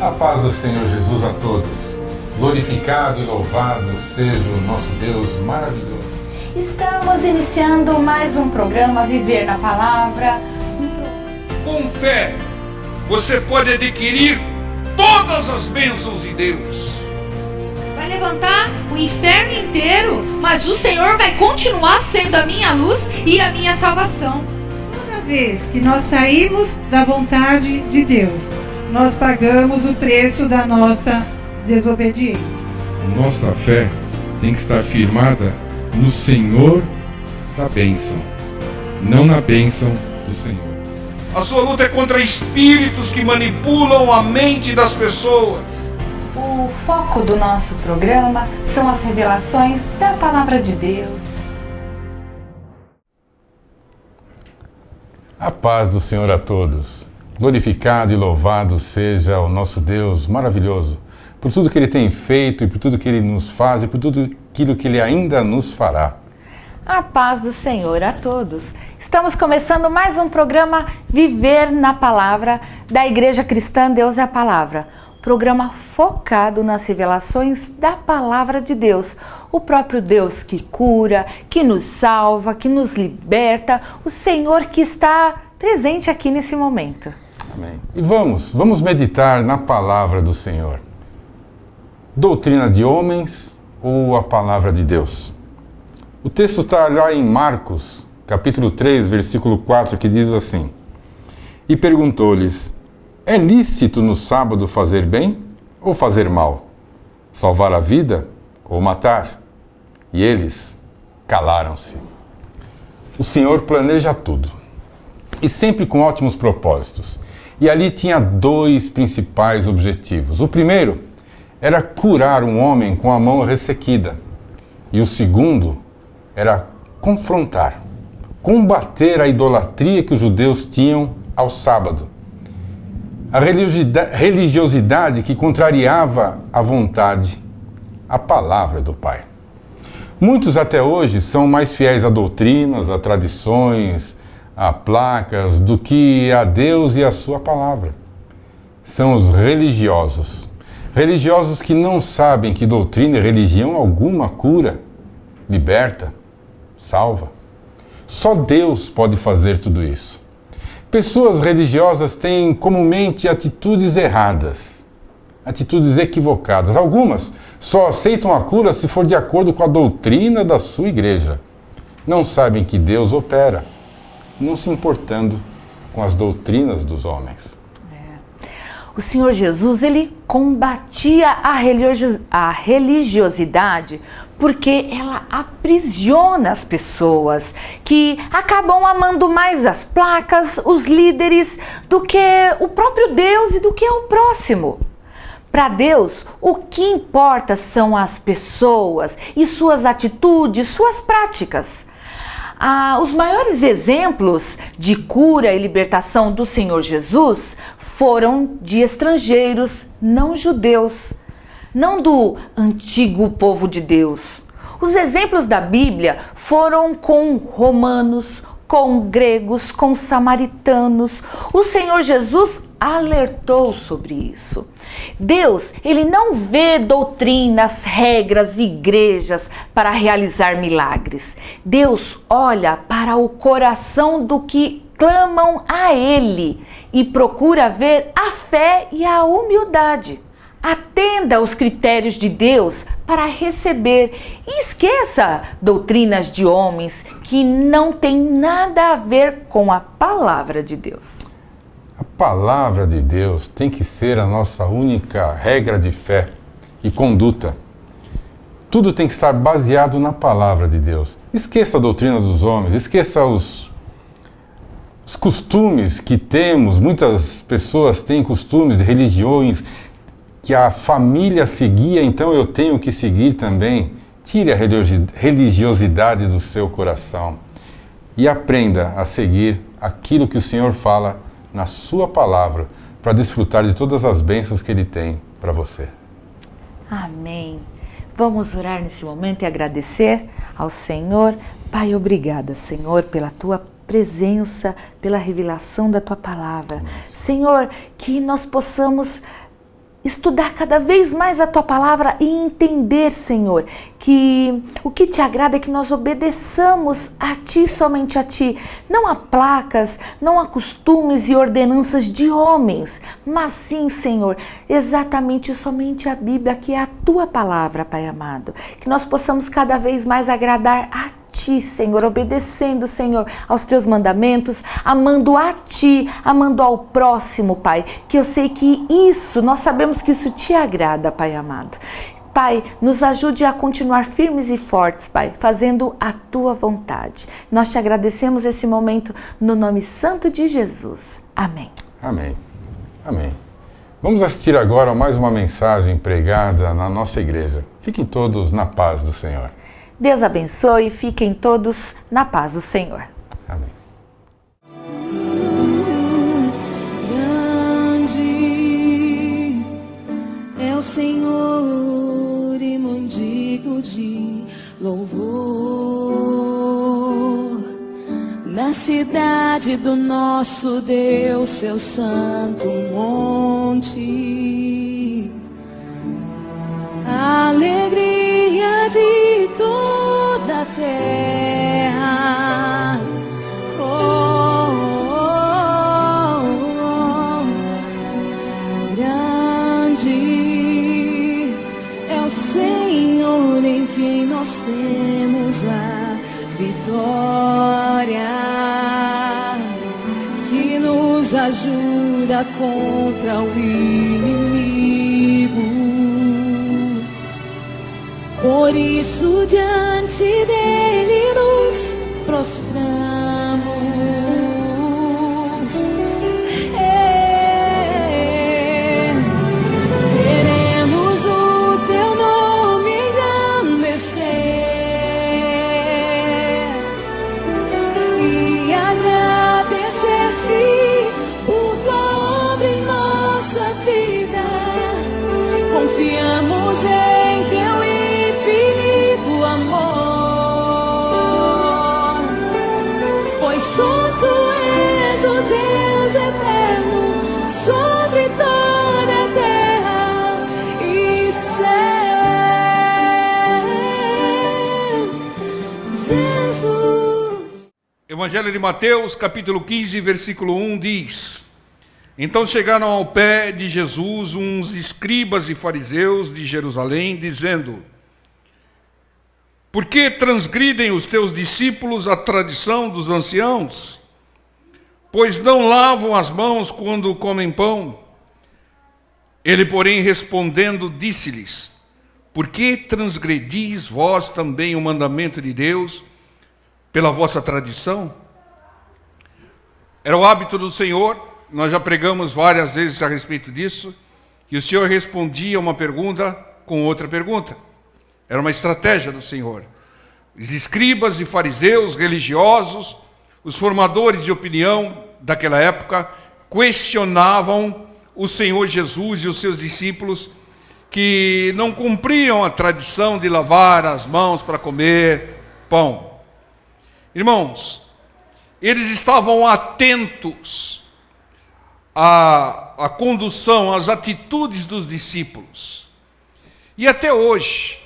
A paz do Senhor Jesus a todos. Glorificado e louvado seja o nosso Deus maravilhoso. Estamos iniciando mais um programa Viver na Palavra. Com fé, você pode adquirir todas as bênçãos de Deus. Vai levantar o inferno inteiro, mas o Senhor vai continuar sendo a minha luz e a minha salvação. Toda vez que nós saímos da vontade de Deus, nós pagamos o preço da nossa desobediência. Nossa fé tem que estar firmada no Senhor da bênção, não na bênção do Senhor. A sua luta é contra espíritos que manipulam a mente das pessoas. O foco do nosso programa são as revelações da Palavra de Deus. A paz do Senhor a todos. Glorificado e louvado seja o nosso Deus maravilhoso, por tudo que Ele tem feito e por tudo que Ele nos faz e por tudo aquilo que Ele ainda nos fará. A paz do Senhor a todos. Estamos começando mais um programa Viver na Palavra da Igreja Cristã Deus é a Palavra. Programa focado nas revelações da Palavra de Deus. O próprio Deus que cura, que nos salva, que nos liberta. O Senhor que está presente aqui nesse momento. Amém. E vamos meditar na Palavra do Senhor. Doutrina de homens ou a Palavra de Deus? O texto está lá em Marcos, capítulo 3, versículo 4, que diz assim: E perguntou-lhes: É lícito no sábado fazer bem ou fazer mal? Salvar a vida ou matar? E eles calaram-se. O Senhor planeja tudo, e sempre com ótimos propósitos. E ali tinha dois principais objetivos. O primeiro era curar um homem com a mão ressequida. E o segundo era confrontar, combater a idolatria que os judeus tinham ao sábado. A religiosidade que contrariava a vontade, a palavra do Pai. Muitos até hoje são mais fiéis a doutrinas, a tradições, a placas, do que a Deus e a sua palavra. São os religiosos. Religiosos que não sabem que doutrina e religião alguma cura, liberta, salva. Só Deus pode fazer tudo isso. Pessoas religiosas têm comumente atitudes erradas, atitudes equivocadas. Algumas só aceitam a cura se for de acordo com a doutrina da sua igreja. Não sabem que Deus opera, não se importando com as doutrinas dos homens. O Senhor Jesus, Ele combatia a religiosidade porque ela aprisiona as pessoas que acabam amando mais as placas, os líderes, do que o próprio Deus e do que o próximo. Para Deus, o que importa são as pessoas e suas atitudes, suas práticas. Os maiores exemplos de cura e libertação do Senhor Jesus foram de estrangeiros não judeus, não do antigo povo de Deus. Os exemplos da Bíblia foram com romanos, com gregos, com samaritanos. O Senhor Jesus alertou sobre isso. Deus, Ele não vê doutrinas, regras, igrejas para realizar milagres. Deus olha para o coração do que clamam a Ele e procura ver a fé e a humildade. Atenda aos critérios de Deus para receber e esqueça doutrinas de homens que não têm nada a ver com a palavra de Deus. A palavra de Deus tem que ser a nossa única regra de fé e conduta. Tudo tem que estar baseado na palavra de Deus. Esqueça a doutrina dos homens, esqueça os costumes que temos. Muitas pessoas têm costumes de religiões que a família seguia, então eu tenho que seguir também. Tire a religiosidade do seu coração e aprenda a seguir aquilo que o Senhor fala na sua palavra, para desfrutar de todas as bênçãos que Ele tem para você. Amém. Vamos orar nesse momento e agradecer ao Senhor. Pai, obrigada, Senhor, pela Tua presença, pela revelação da Tua palavra. Senhor, que nós possamos estudar cada vez mais a Tua palavra e entender, Senhor, que o que Te agrada é que nós obedeçamos a Ti, somente a Ti. Não a placas, não a costumes e ordenanças de homens, mas sim, Senhor, exatamente somente a Bíblia, que é a Tua palavra, Pai amado. Que nós possamos cada vez mais agradar a Ti, Senhor, obedecendo, Senhor, aos Teus mandamentos, amando a Ti, amando ao próximo, Pai, que eu sei que isso, nós sabemos que isso Te agrada, Pai amado. Pai, nos ajude a continuar firmes e fortes, Pai, fazendo a Tua vontade. Nós Te agradecemos esse momento no nome santo de Jesus. Amém. Amém. Amém. Vamos assistir agora a mais uma mensagem pregada na nossa igreja. Fiquem todos na paz do Senhor. Deus abençoe e fiquem todos na paz do Senhor. Amém. Grande é o Senhor e muito digno de louvor. Na cidade do nosso Deus, seu santo monte, a alegria de toda a terra. Oh, oh, oh. Grande é o Senhor em quem nós temos a vitória, que nos ajuda contra o inimigo. Por isso diante dele nos prostramos. Queremos o teu nome engrandecer e agradecer-te por tua obra em nossa vida. Confiamos em teu amor, pois só tu és o Deus eterno sobre toda a terra e céu. Jesus. Evangelho de Mateus, capítulo 15, versículo 1 diz: Então chegaram ao pé de Jesus uns escribas e fariseus de Jerusalém, dizendo: Por que transgridem os teus discípulos a tradição dos anciãos? Pois não lavam as mãos quando comem pão. Ele, porém, respondendo, disse-lhes: Por que transgredis vós também o mandamento de Deus pela vossa tradição? Era o hábito do Senhor, nós já pregamos várias vezes a respeito disso, e o Senhor respondia uma pergunta com outra pergunta. Era uma estratégia do Senhor. Os escribas e fariseus religiosos, os formadores de opinião daquela época, questionavam o Senhor Jesus e os seus discípulos, que não cumpriam a tradição de lavar as mãos para comer pão. Irmãos, eles estavam atentos à condução, às atitudes dos discípulos. E até hoje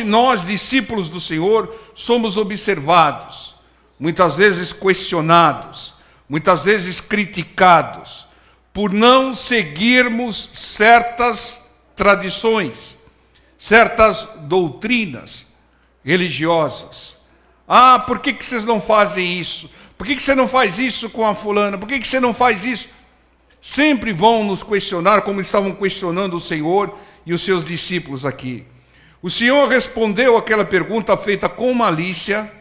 nós, discípulos do Senhor, somos observados, muitas vezes questionados, muitas vezes criticados, por não seguirmos certas tradições, certas doutrinas religiosas. Ah, por que vocês não fazem isso? Por que você não faz isso com a fulana? Por que você não faz isso? Sempre vão nos questionar, como estavam questionando o Senhor e os seus discípulos aqui. O Senhor respondeu aquela pergunta feita com malícia,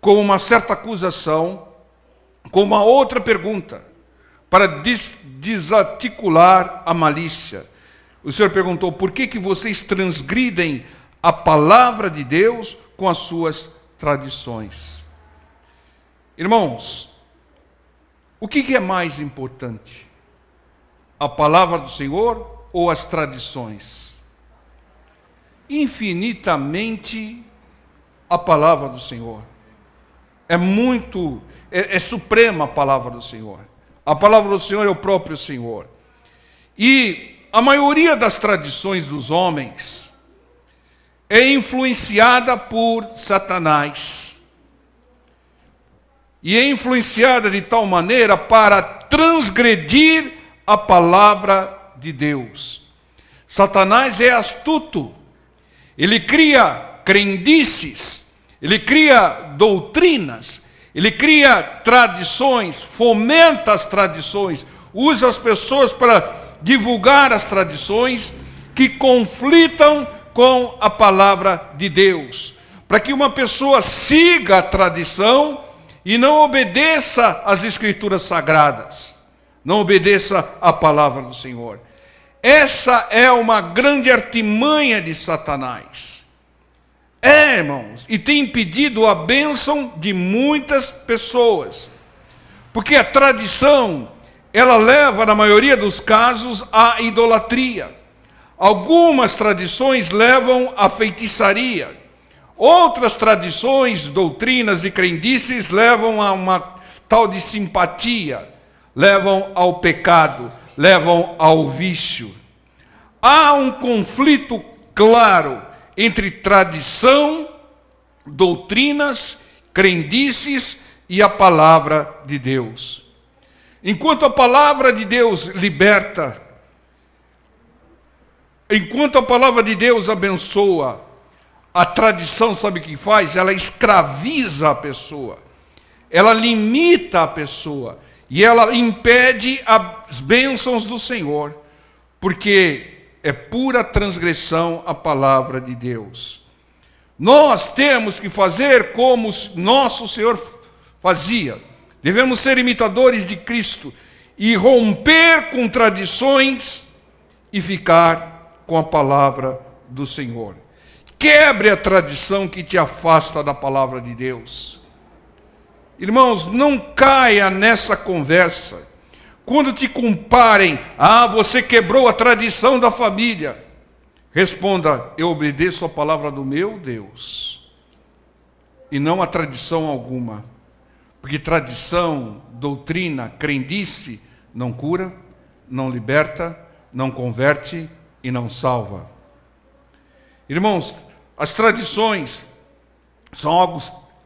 com uma certa acusação, com uma outra pergunta, para desarticular a malícia. O Senhor perguntou: por que vocês transgridem a palavra de Deus com as suas tradições? Irmãos, o que é mais importante? A palavra do Senhor ou as tradições? Infinitamente a palavra do Senhor. É suprema a palavra do Senhor. A palavra do Senhor é o próprio Senhor. E a maioria das tradições dos homens é influenciada por Satanás. E é influenciada de tal maneira para transgredir a palavra de Deus. Satanás é astuto. Ele cria crendices, ele cria doutrinas, ele cria tradições, fomenta as tradições, usa as pessoas para divulgar as tradições que conflitam com a palavra de Deus, para que uma pessoa siga a tradição e não obedeça às escrituras sagradas, não obedeça à palavra do Senhor. Essa é uma grande artimanha de Satanás. Irmãos, e tem impedido a bênção de muitas pessoas, porque a tradição, ela leva, na maioria dos casos, à idolatria. Algumas tradições levam à feitiçaria. Outras tradições, doutrinas e crendices levam a uma tal de simpatia, levam ao pecado, levam ao vício. Há um conflito claro entre tradição, doutrinas, crendices e a palavra de Deus. Enquanto a palavra de Deus liberta, enquanto a palavra de Deus abençoa, a tradição, sabe o que faz? Ela escraviza a pessoa, ela limita a pessoa e ela impede as bênçãos do Senhor, porque é pura transgressão à palavra de Deus. Nós temos que fazer como nosso Senhor fazia. Devemos ser imitadores de Cristo e romper com tradições e ficar com a palavra do Senhor. Quebre a tradição que te afasta da palavra de Deus. Irmãos, não caia nessa conversa. Quando te comparem, você quebrou a tradição da família. Responda, eu obedeço a palavra do meu Deus, e não a tradição alguma. Porque tradição, doutrina, crendice, não cura, não liberta, não converte e não salva. Irmãos, as tradições são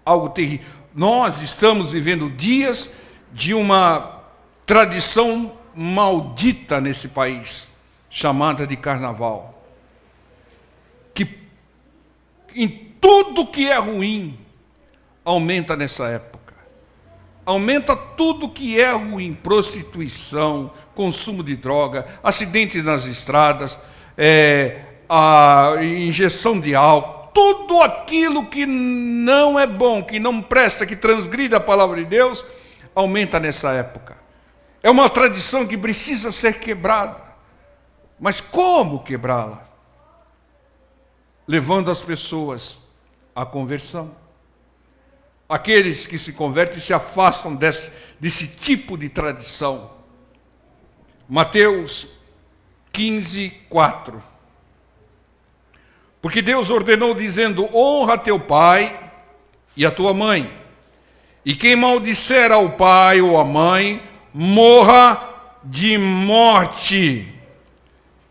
algo terrível. Nós estamos vivendo dias de uma tradição maldita nesse país, chamada de carnaval. Que em tudo que é ruim, aumenta nessa época. Aumenta tudo que é ruim, prostituição, consumo de droga, acidentes nas estradas, a injeção de álcool, tudo aquilo que não é bom, que não presta, que transgride a palavra de Deus, aumenta nessa época. É uma tradição que precisa ser quebrada. Mas como quebrá-la? Levando as pessoas à conversão. Aqueles que se convertem se afastam desse tipo de tradição. Mateus 15, 4. Porque Deus ordenou dizendo, honra teu pai e a tua mãe. E quem maldisser ao pai ou à mãe, morra de morte.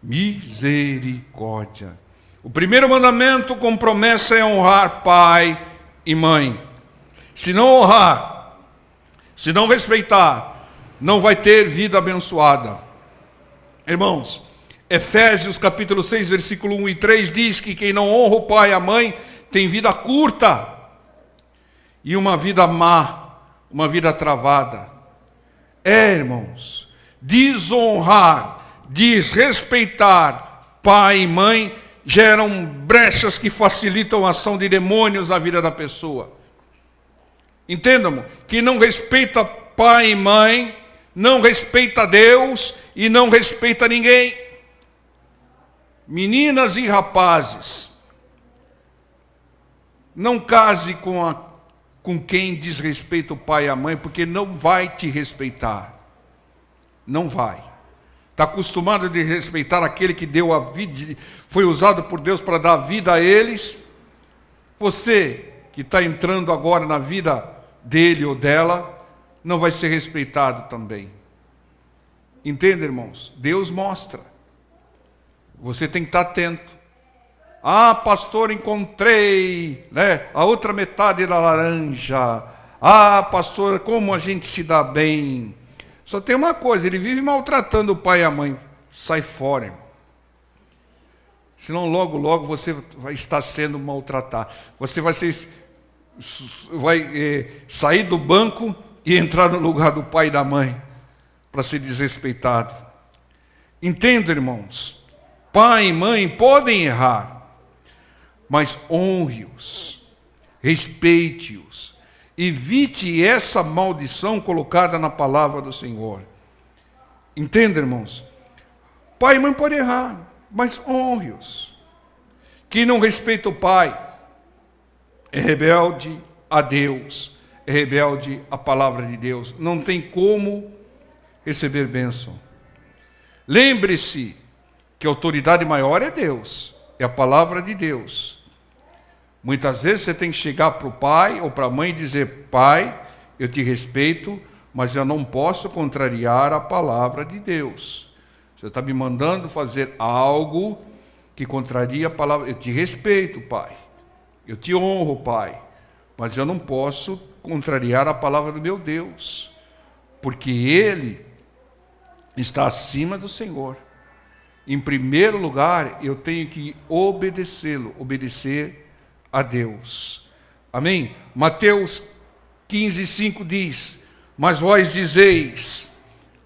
Misericórdia. O primeiro mandamento com promessa é honrar pai e mãe. Se não honrar, se não respeitar, não vai ter vida abençoada. Irmãos, Efésios capítulo 6, versículo 1 e 3 diz que quem não honra o pai e a mãe tem vida curta e uma vida má, uma vida travada. Irmãos, desonrar, desrespeitar pai e mãe geram brechas que facilitam a ação de demônios na vida da pessoa. Entendam, que não respeita pai e mãe, não respeita Deus e não respeita ninguém. Meninas e rapazes, não case com quem desrespeita o pai e a mãe, porque não vai te respeitar. Não vai. Está acostumado a respeitar aquele que deu a vida, foi usado por Deus para dar vida a eles. Você que está entrando agora na vida dele ou dela, não vai ser respeitado também. Entende, irmãos? Deus mostra. Você tem que estar atento. Ah, pastor, encontrei, né, a outra metade da laranja. Ah, pastor, como a gente se dá bem. Só tem uma coisa, ele vive maltratando o pai e a mãe. Sai fora, irmão. Senão logo, logo você vai estar sendo maltratado. Você vai sair do banco e entrar no lugar do pai e da mãe para ser desrespeitado. Entenda, irmãos. Pai e mãe podem errar, mas honre-os, respeite-os, evite essa maldição colocada na palavra do Senhor. Entenda, irmãos? Pai e mãe podem errar, mas honre-os. Quem não respeita o pai é rebelde a Deus, é rebelde à palavra de Deus. Não tem como receber bênção. Lembre-se que a autoridade maior é Deus, é a palavra de Deus. Muitas vezes você tem que chegar para o pai ou para a mãe e dizer: pai, eu te respeito, mas eu não posso contrariar a palavra de Deus. Você está me mandando fazer algo que contraria a palavra. Eu te respeito, pai. Eu te honro, pai. Mas eu não posso contrariar a palavra do meu Deus. Porque Ele está acima do Senhor. Em primeiro lugar, eu tenho que obedecê-lo. Obedecer a Deus. Amém? Mateus 15:5 diz: mas vós dizeis,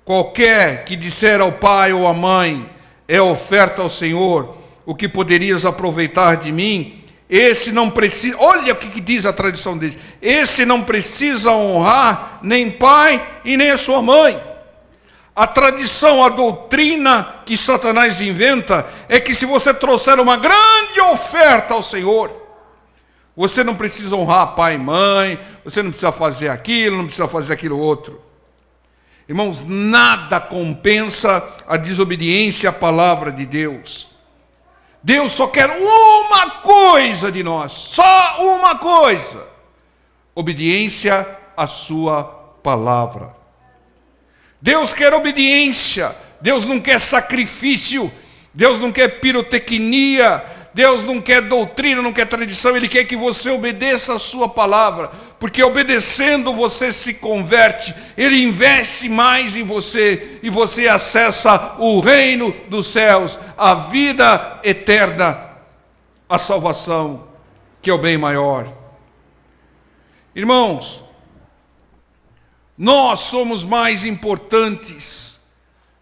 qualquer que disser ao pai ou à mãe, é oferta ao Senhor, o que poderias aproveitar de mim? Esse não precisa, olha o que diz a tradição deles, esse não precisa honrar nem pai e nem a sua mãe. A tradição, a doutrina que Satanás inventa é que se você trouxer uma grande oferta ao Senhor, você não precisa honrar pai e mãe, você não precisa fazer aquilo, não precisa fazer aquilo outro. Irmãos, nada compensa a desobediência à palavra de Deus. Deus só quer uma coisa de nós, só uma coisa: obediência à sua palavra. Deus quer obediência, Deus não quer sacrifício, Deus não quer pirotecnia, Deus não quer doutrina, não quer tradição, Ele quer que você obedeça a sua palavra, porque obedecendo você se converte, Ele investe mais em você, e você acessa o reino dos céus, a vida eterna, a salvação, que é o bem maior. Irmãos, nós somos mais importantes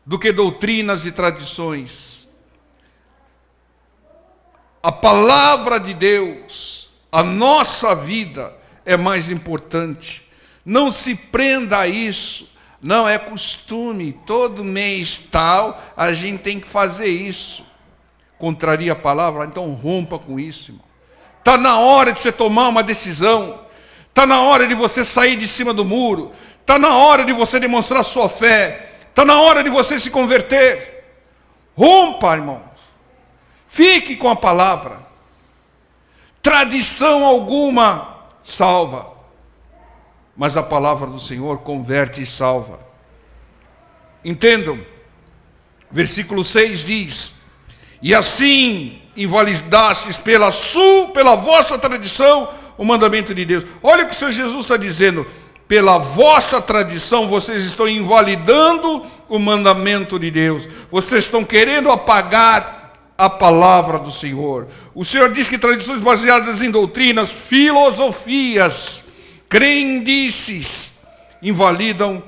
do que doutrinas e tradições. A palavra de Deus, a nossa vida é mais importante. Não se prenda a isso. Não é costume, todo mês tal, a gente tem que fazer isso. Contraria a palavra, então rompa com isso, irmão. Está na hora de você tomar uma decisão. Está na hora de você sair de cima do muro. Está na hora de você demonstrar sua fé. Está na hora de você se converter. Rompa, irmão. Fique com a palavra. Tradição alguma salva, mas a palavra do Senhor converte e salva. Entendam. Versículo 6 diz: e assim invalidastes pela vossa tradição o mandamento de Deus. Olha o que o Senhor Jesus está dizendo: pela vossa tradição vocês estão invalidando o mandamento de Deus. Vocês estão querendo apagar a palavra do Senhor. O Senhor diz que tradições baseadas em doutrinas, filosofias, crendices, invalidam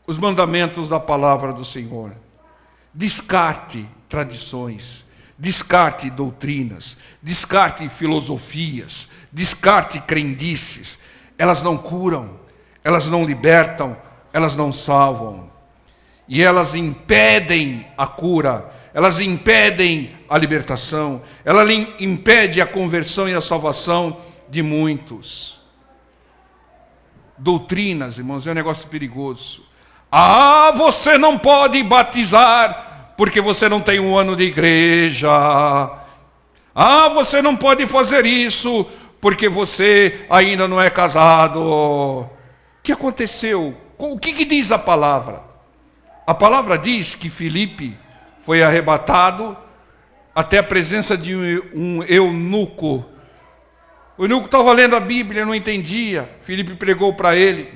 os mandamentos da palavra do Senhor. Descarte tradições, descarte doutrinas, descarte filosofias, descarte crendices. Elas não curam, elas não libertam, elas não salvam. E elas impedem a cura, elas impedem a libertação, ela impede a conversão e a salvação de muitos. Doutrinas, irmãos, é um negócio perigoso. Ah, você não pode batizar porque você não tem um ano de igreja. Ah, você não pode fazer isso porque você ainda não é casado. O que aconteceu? O que diz a palavra? A palavra diz que Filipe foi arrebatado até a presença de um eunuco. O eunuco estava lendo a Bíblia, não entendia. Filipe pregou para ele,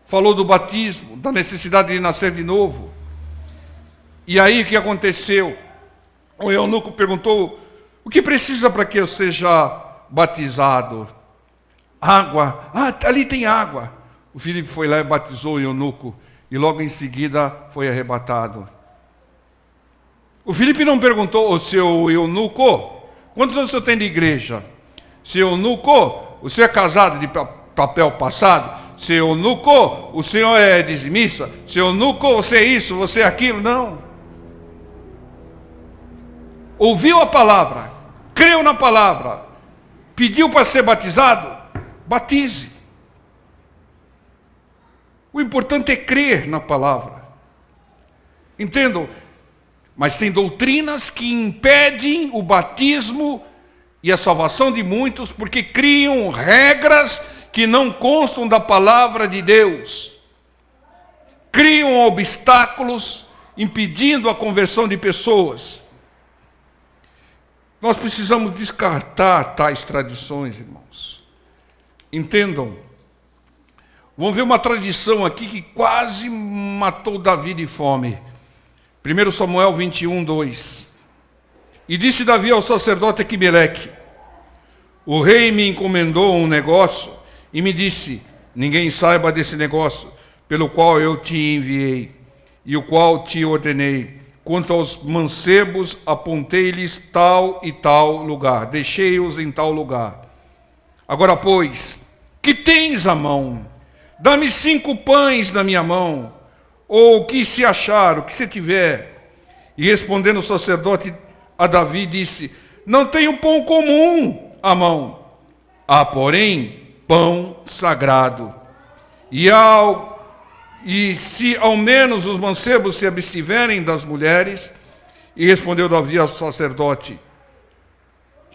falou do batismo, da necessidade de nascer de novo. E aí o que aconteceu? O eunuco perguntou: o que precisa para que eu seja batizado? Água. Ah, ali tem água. O Filipe foi lá e batizou o eunuco, e logo em seguida foi arrebatado. O Filipe não perguntou: o seu eunuco, quantos anos o senhor tem de igreja? Seu eunuco, o senhor é casado de papel passado? Seu eunuco, o senhor é dizimista? Seu eunuco, você é isso, você é aquilo? Não. Ouviu a palavra, creu na palavra, pediu para ser batizado, batize. O importante é crer na palavra. Entendam? Mas tem doutrinas que impedem o batismo e a salvação de muitos, porque criam regras que não constam da palavra de Deus. Criam obstáculos impedindo a conversão de pessoas. Nós precisamos descartar tais tradições, irmãos. Entendam. Vamos ver uma tradição aqui que quase matou Davi de fome. 1 Samuel 21, 2. E disse Davi ao sacerdote Aquimeleque: o rei me encomendou um negócio e me disse: ninguém saiba desse negócio, pelo qual eu te enviei, e o qual te ordenei. Quanto aos mancebos, apontei-lhes tal e tal lugar, deixei-os em tal lugar. Agora, pois, que tens à mão? Dá-me 5 pães na minha mão, ou o que se achar, o que se tiver. E respondendo o sacerdote a Davi, disse: não tenho pão comum à mão, há, porém, pão sagrado. E se ao menos os mancebos se abstiverem das mulheres? E respondeu Davi ao sacerdote,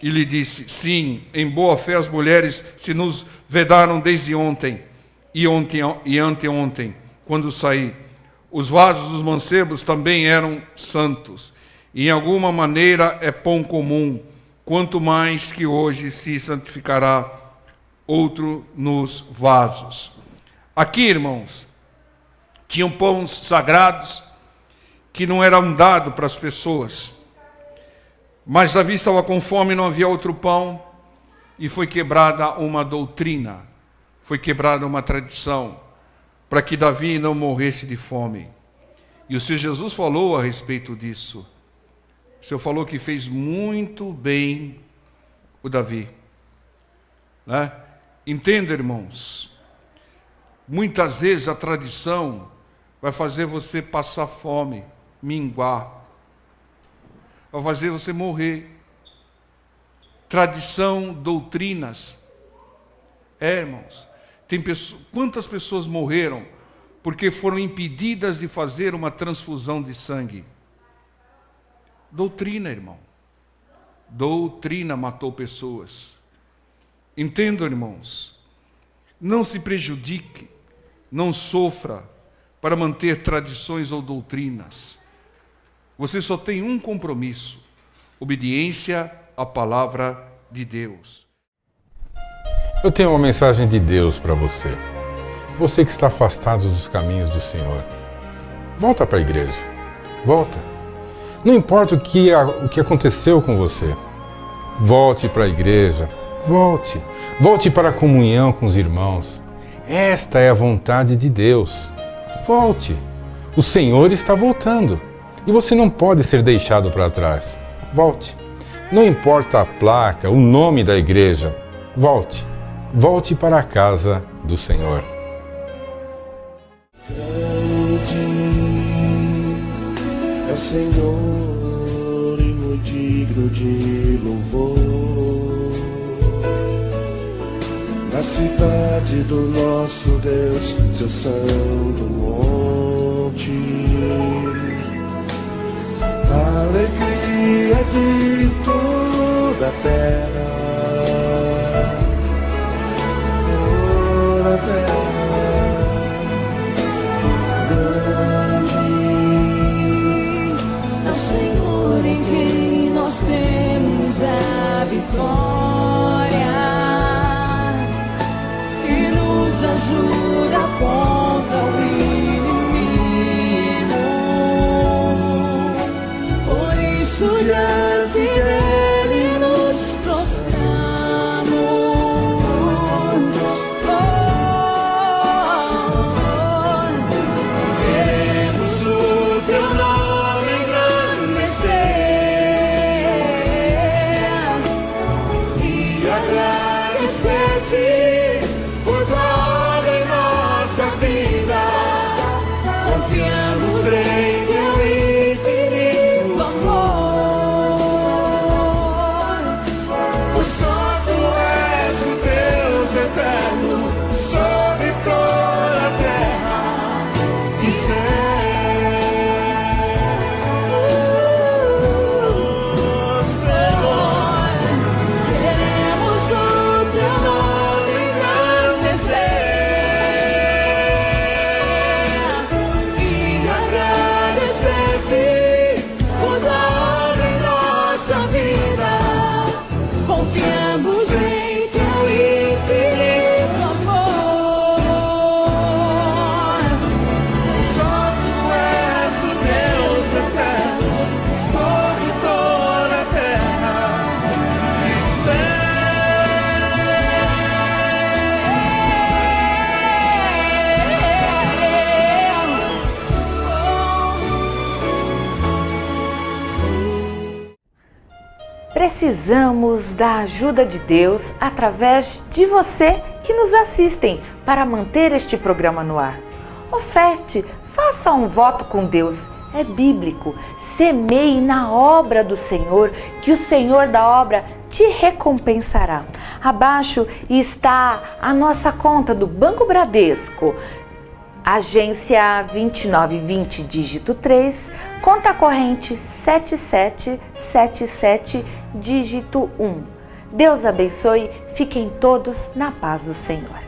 e lhe disse: sim, em boa fé as mulheres se nos vedaram desde ontem, e anteontem, quando saí. Os vasos dos mancebos também eram santos, e em alguma maneira é pão comum, quanto mais que hoje se santificará outro nos vasos. Aqui, irmãos, tinham pães sagrados que não eram dados para as pessoas. Mas Davi estava com fome, não havia outro pão, e foi quebrada uma doutrina, foi quebrada uma tradição, para que Davi não morresse de fome. E o Senhor Jesus falou a respeito disso. O Senhor falou que fez muito bem o Davi. Né? Entenda, irmãos, muitas vezes a tradição vai fazer você passar fome, minguar, vai fazer você morrer. Tradição, doutrinas. Irmãos, quantas pessoas morreram porque foram impedidas de fazer uma transfusão de sangue? Doutrina, irmão. Doutrina matou pessoas. Entendam, irmãos, não se prejudique, não sofra para manter tradições ou doutrinas. Você só tem um compromisso: obediência à palavra de Deus. Eu tenho uma mensagem de Deus para você. Você que está afastado dos caminhos do Senhor, volta para a igreja. Volta. Não importa o que aconteceu com você. Volte para a igreja. Volte. Volte para a comunhão com os irmãos. Esta é a vontade de Deus. Volte. O Senhor está voltando. E você não pode ser deixado para trás. Volte. Não importa a placa, o nome da igreja. Volte. Volte para a casa do Senhor. Grande é o Senhor e muito digno de louvor. Na cidade do nosso Deus, seu santo monte. A alegria de toda a terra. Toda a terra. Grande é o Senhor em quem nós Precisamos da ajuda de Deus através de você que nos assistem para manter este programa no ar. Oferte, faça um voto com Deus, é bíblico. Semeie na obra do Senhor, que o Senhor da obra te recompensará. Abaixo está a nossa conta do Banco Bradesco, agência 2920, dígito 3, conta corrente 7777, dígito 1. Deus abençoe, fiquem todos na paz do Senhor.